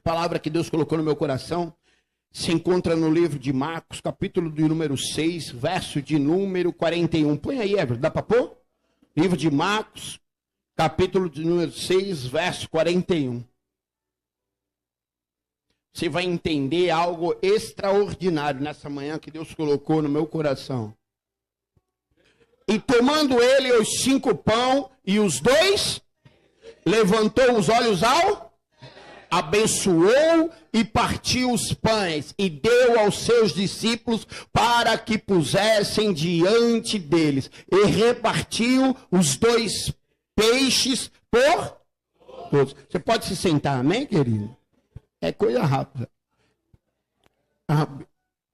palavra que Deus colocou no meu coração se encontra no livro de Marcos, capítulo de número 6, verso de número 41. Põe aí, Everton, dá para pôr? Livro de Marcos, capítulo de número 6, verso 41. Você vai entender algo extraordinário nessa manhã que Deus colocou no meu coração. E tomando ele os 5 pães e os 2, levantou os olhos ao... abençoou e partiu os pães e deu aos seus discípulos para que pusessem diante deles. E repartiu os 2 peixes por todos. Você pode se sentar, amém, querido? É coisa rápida.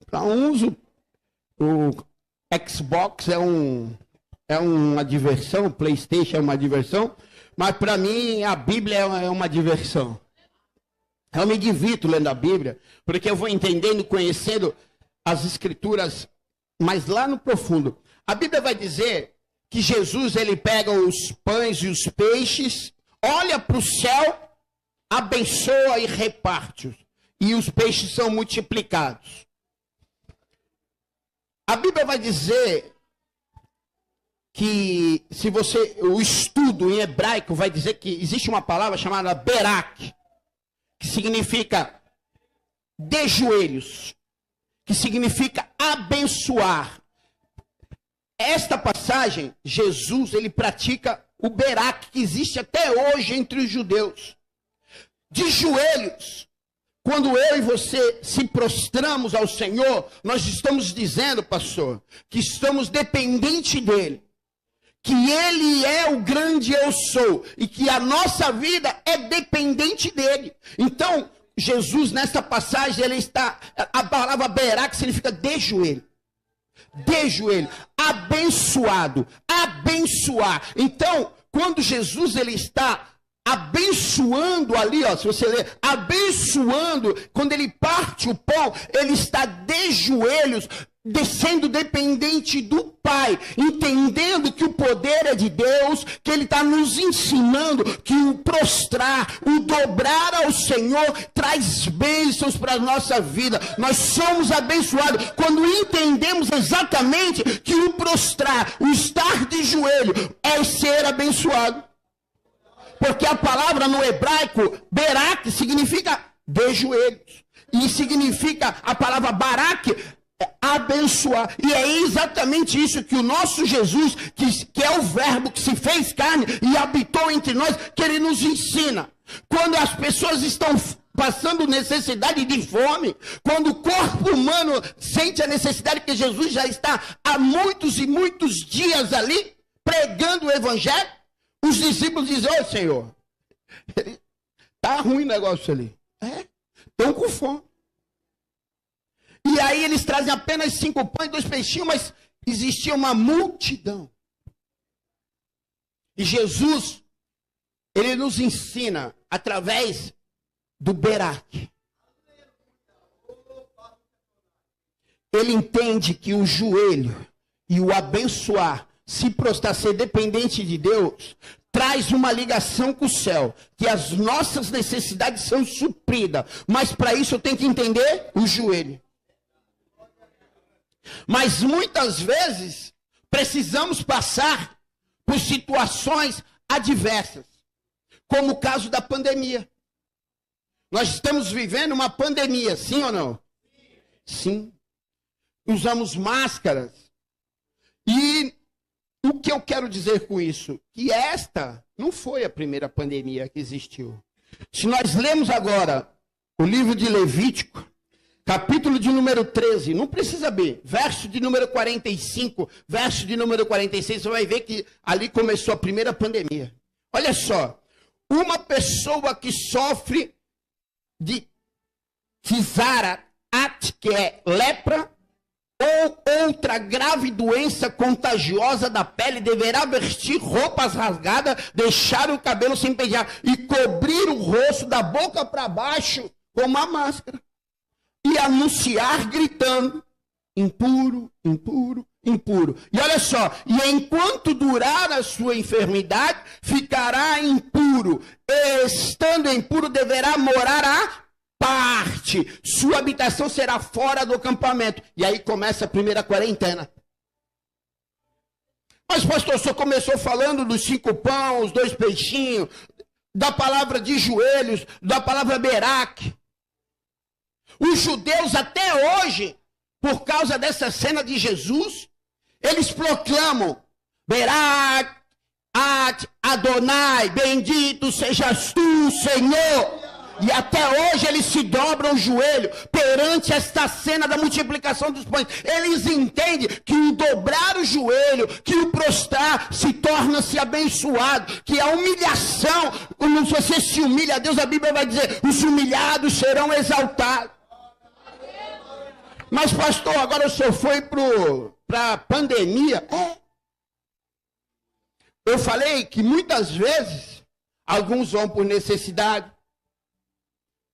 Para uns, o Xbox é uma diversão, o PlayStation é uma diversão, mas para mim a Bíblia é uma diversão. Eu me divirto lendo a Bíblia, porque eu vou entendendo, conhecendo as Escrituras, mas lá no profundo. A Bíblia vai dizer que Jesus, ele pega os pães e os peixes, olha para o céu, abençoa e reparte-os. E os peixes são multiplicados. A Bíblia vai dizer que, o estudo em hebraico vai dizer que existe uma palavra chamada berak, que significa de joelhos, que significa abençoar. Esta passagem, Jesus, ele pratica o berak, que existe até hoje entre os judeus. De joelhos, quando eu e você se prostramos ao Senhor, nós estamos dizendo, pastor, que estamos dependentes dele. Que ele é o grande eu sou, e que a nossa vida é dependente dele. Então, Jesus, nessa passagem, ele está, a palavra berak significa de joelho. De joelho, abençoado, abençoar. Então, quando Jesus, ele está abençoando ali, ó, se você ler, abençoando, quando ele parte o pão, ele está de joelhos, descendo dependente do Pai, entendendo que o poder é de Deus, que ele está nos ensinando que o prostrar, o dobrar ao Senhor traz bênçãos para a nossa vida. Nós somos abençoados quando entendemos exatamente que o prostrar, o estar de joelho é ser abençoado. Porque a palavra no hebraico, berak, significa de joelhos. E significa a palavra barak, abençoar. E é exatamente isso que o nosso Jesus, que é o verbo que se fez carne e habitou entre nós, que ele nos ensina. Quando as pessoas estão passando necessidade de fome, quando o corpo humano sente a necessidade, que Jesus já está há muitos e muitos dias ali, pregando o evangelho, os discípulos dizem: ô Senhor, tá ruim o negócio ali. Estão com fome. E aí eles trazem apenas 5 pães e 2 peixinhos, mas existia uma multidão. E Jesus, ele nos ensina através do berak. Ele entende que o joelho e o abençoar, se prostrar, ser dependente de Deus, traz uma ligação com o céu, que as nossas necessidades são supridas. Mas para isso eu tenho que entender o joelho. Mas muitas vezes precisamos passar por situações adversas, como o caso da pandemia. Nós estamos vivendo uma pandemia, sim ou não? Sim. Usamos máscaras. E o que eu quero dizer com isso? Que esta não foi a primeira pandemia que existiu. Se nós lemos agora o livro de Levítico, capítulo de número 13, não precisa abrir, verso de número 45, verso de número 46, você vai ver que ali começou a primeira pandemia. Olha só, uma pessoa que sofre de Kizara, que é lepra, ou outra grave doença contagiosa da pele, deverá vestir roupas rasgadas, deixar o cabelo sem pentear e cobrir o rosto da boca para baixo com uma máscara. E anunciar gritando: impuro, impuro, impuro. E olha só, e enquanto durar a sua enfermidade, ficará impuro. E estando impuro, deverá morar parte, sua habitação será fora do acampamento. E aí começa a primeira quarentena. Mas pastor, o senhor começou falando dos 5 pães, 2 peixinhos, da palavra de joelhos, da palavra Beraque. Os judeus até hoje, por causa dessa cena de Jesus, eles proclamam Beraque, Adonai, bendito sejas tu, Senhor. E até hoje eles se dobram o joelho perante esta cena da multiplicação dos pães. Eles entendem que o dobrar o joelho, que o prostrar, se torna-se abençoado. Que a humilhação, quando você se humilha a Deus, a Bíblia vai dizer, os humilhados serão exaltados. Mas pastor, agora o senhor foi para a pandemia. Eu falei que muitas vezes, alguns vão por necessidade,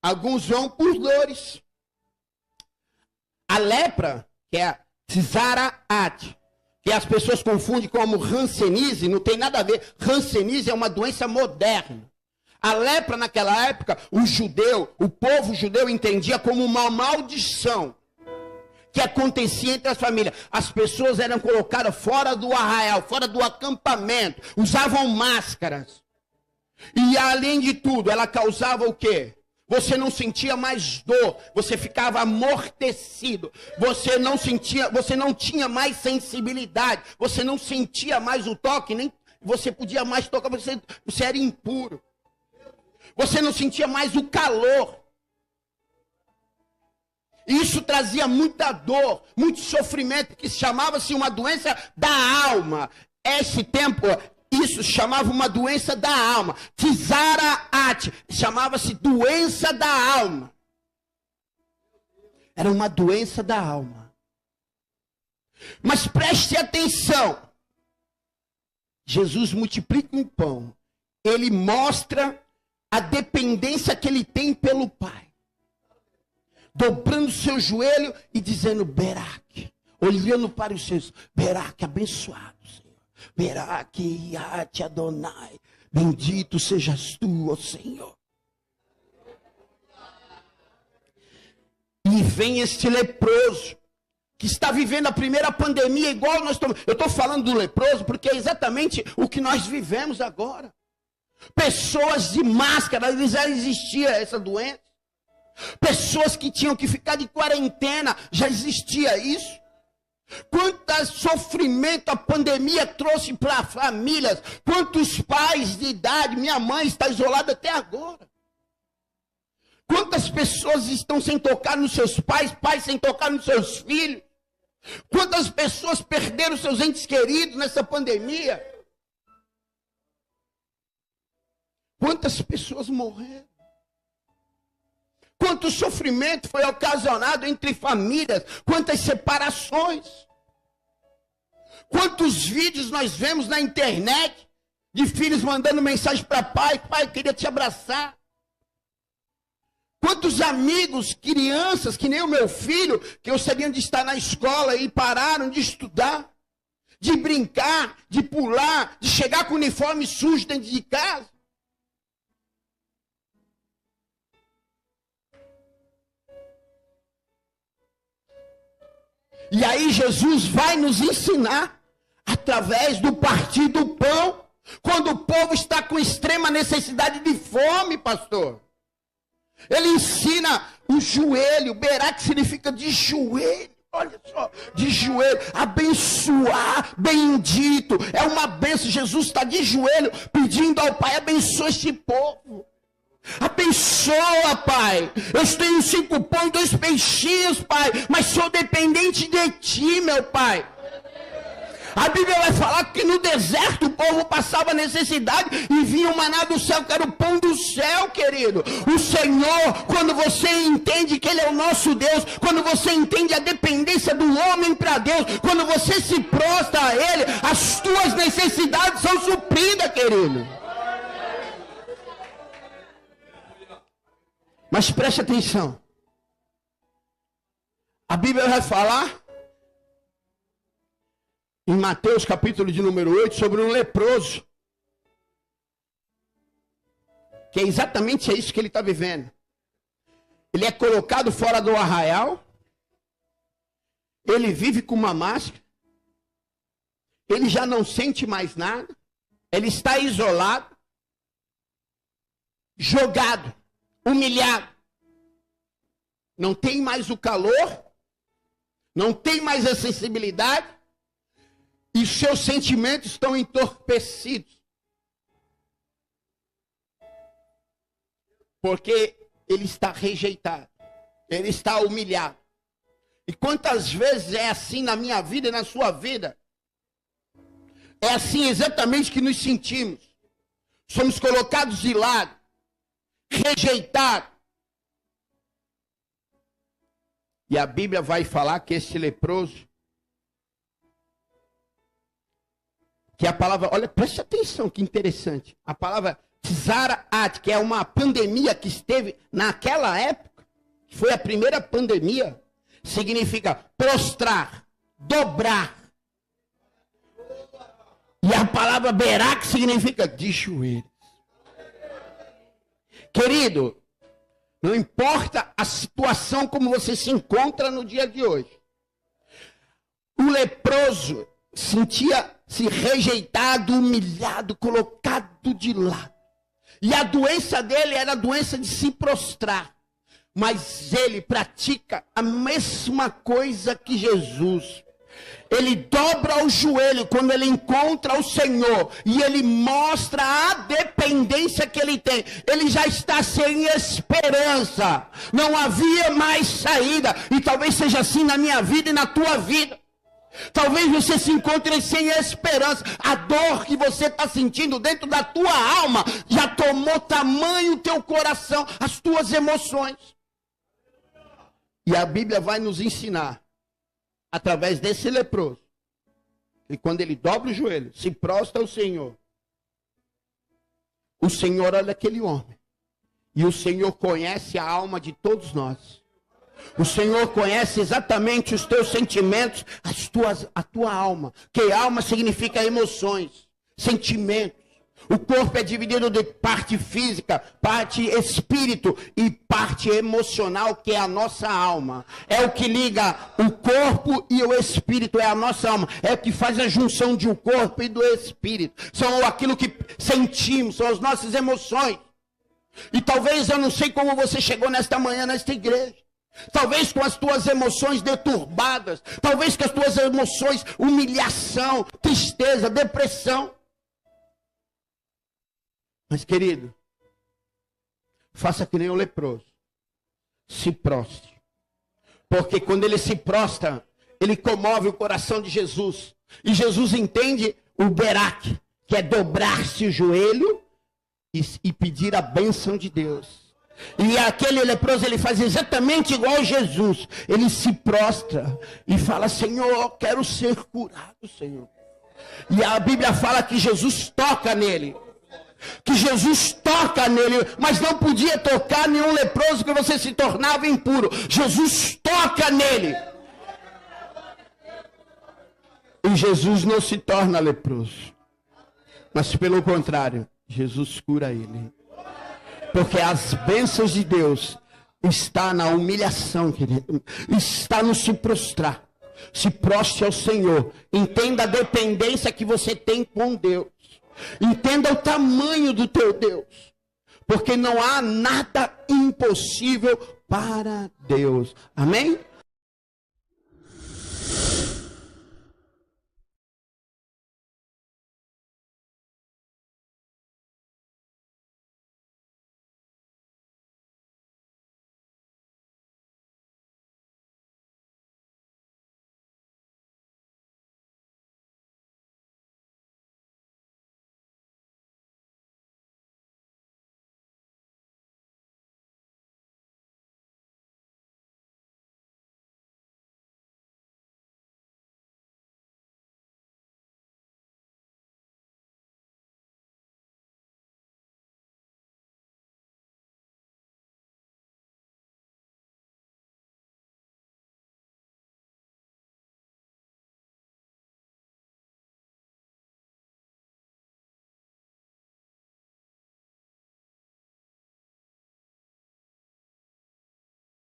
alguns vão por dores. A lepra, que é a Tzaraat, que as pessoas confundem como hanseníase, não tem nada a ver. Hanseníase é uma doença moderna. A lepra naquela época, o povo judeu entendia como uma maldição que acontecia entre as famílias. As pessoas eram colocadas fora do arraial, fora do acampamento, usavam máscaras. E além de tudo, ela causava o quê? Você não sentia mais dor, você ficava amortecido, você não tinha mais sensibilidade, você não sentia mais o toque, nem você podia mais tocar, você era impuro. Você não sentia mais o calor. Isso trazia muita dor, muito sofrimento, que chamava-se uma doença da alma. Esse tempo, isso chamava uma doença da alma. Tzaraat, chamava-se doença da alma. Era uma doença da alma. Mas preste atenção. Jesus multiplica um pão. Ele mostra a dependência que ele tem pelo Pai. Dobrando seu joelho e dizendo Beraque, olhando para os seus, Beraque, abençoado, Senhor. Beraque, Yate, Adonai, bendito sejas tu, ó Senhor. E vem este leproso, que está vivendo a primeira pandemia, igual nós estamos. Eu estou falando do leproso, porque é exatamente o que nós vivemos agora. Pessoas de máscara, já existia essa doença. Pessoas que tinham que ficar de quarentena, já existia isso. Quanto sofrimento a pandemia trouxe para famílias. Quantos pais de idade, minha mãe está isolada até agora. Quantas pessoas estão sem tocar nos seus pais, pais sem tocar nos seus filhos. Quantas pessoas perderam seus entes queridos nessa pandemia. Quantas pessoas morreram. Quanto sofrimento foi ocasionado entre famílias, quantas separações. Quantos vídeos nós vemos na internet de filhos mandando mensagem para pai, pai, queria te abraçar. Quantos amigos, crianças, que nem o meu filho, que gostariam de estar na escola e pararam de estudar, de brincar, de pular, de chegar com o uniforme sujo dentro de casa. E aí Jesus vai nos ensinar, através do partir do pão, quando o povo está com extrema necessidade de fome, pastor. Ele ensina o joelho, Beraque significa de joelho, olha só, de joelho, abençoar, bendito, é uma bênção. Jesus está de joelho pedindo ao Pai, abençoa este povo. Abençoa, Pai. Eu tenho 5 pães, 2 peixinhos, Pai, mas sou dependente de Ti, meu Pai. A Bíblia vai falar que no deserto o povo passava necessidade e vinha o maná do céu, que era o pão do céu, querido. O Senhor, quando você entende que Ele é o nosso Deus, quando você entende a dependência do homem para Deus, quando você se prostra a Ele, as tuas necessidades são supridas, querido. Mas preste atenção. A Bíblia vai falar em Mateus capítulo de número 8 sobre um leproso. Que é exatamente isso que ele está vivendo. Ele é colocado fora do arraial. Ele vive com uma máscara. Ele já não sente mais nada. Ele está isolado, jogado, humilhado. Não tem mais o calor, não tem mais a sensibilidade, e seus sentimentos estão entorpecidos. Porque ele está rejeitado, ele está humilhado. E quantas vezes é assim na minha vida e na sua vida? É assim exatamente que nos sentimos. Somos colocados de lado, rejeitados. E a Bíblia vai falar que esse leproso, que a palavra, olha, preste atenção, que interessante. A palavra Tzara-at, que é uma pandemia que esteve naquela época, que foi a primeira pandemia, significa prostrar, dobrar. E a palavra berak significa de joelhos. Querido, não importa a situação como você se encontra no dia de hoje. O leproso sentia-se rejeitado, humilhado, colocado de lado. E a doença dele era a doença de se prostrar. Mas ele pratica a mesma coisa que Jesus. Ele dobra o joelho quando ele encontra o Senhor. E ele mostra a dependência que ele tem. Ele já está sem esperança. Não havia mais saída. E talvez seja assim na minha vida e na tua vida. Talvez você se encontre sem esperança. A dor que você está sentindo dentro da tua alma já tomou tamanho o teu coração, as tuas emoções. E a Bíblia vai nos ensinar, através desse leproso, e quando ele dobra o joelho, se prostra ao Senhor, o Senhor olha aquele homem, e o Senhor conhece a alma de todos nós. O Senhor conhece exatamente os teus sentimentos, a tua alma. Que alma significa emoções, sentimentos. O corpo é dividido de parte física, parte espírito e parte emocional, que é a nossa alma. É o que liga o corpo e o espírito, é a nossa alma. É o que faz a junção de um corpo e do espírito. São aquilo que sentimos, são as nossas emoções. E talvez eu não sei como você chegou nesta manhã, nesta igreja. Talvez com as tuas emoções deturbadas, talvez com as tuas emoções, humilhação, tristeza, depressão. Mas querido, faça que nem o leproso, se prostre. Porque quando ele se prostra, ele comove o coração de Jesus. E Jesus entende o berak, que é dobrar-se o joelho e pedir a bênção de Deus. E aquele leproso, ele faz exatamente igual a Jesus. Ele se prostra e fala: Senhor, quero ser curado, Senhor. E a Bíblia fala que Jesus toca nele. Que Jesus toca nele, mas não podia tocar nenhum leproso, que você se tornava impuro. Jesus toca nele. E Jesus não se torna leproso. Mas pelo contrário, Jesus cura ele. Porque as bênçãos de Deus está na humilhação, querido. Está no se prostrar. Se prostre ao Senhor. Entenda a dependência que você tem com Deus. Entenda o tamanho do teu Deus. Porque não há nada impossível para Deus. Amém?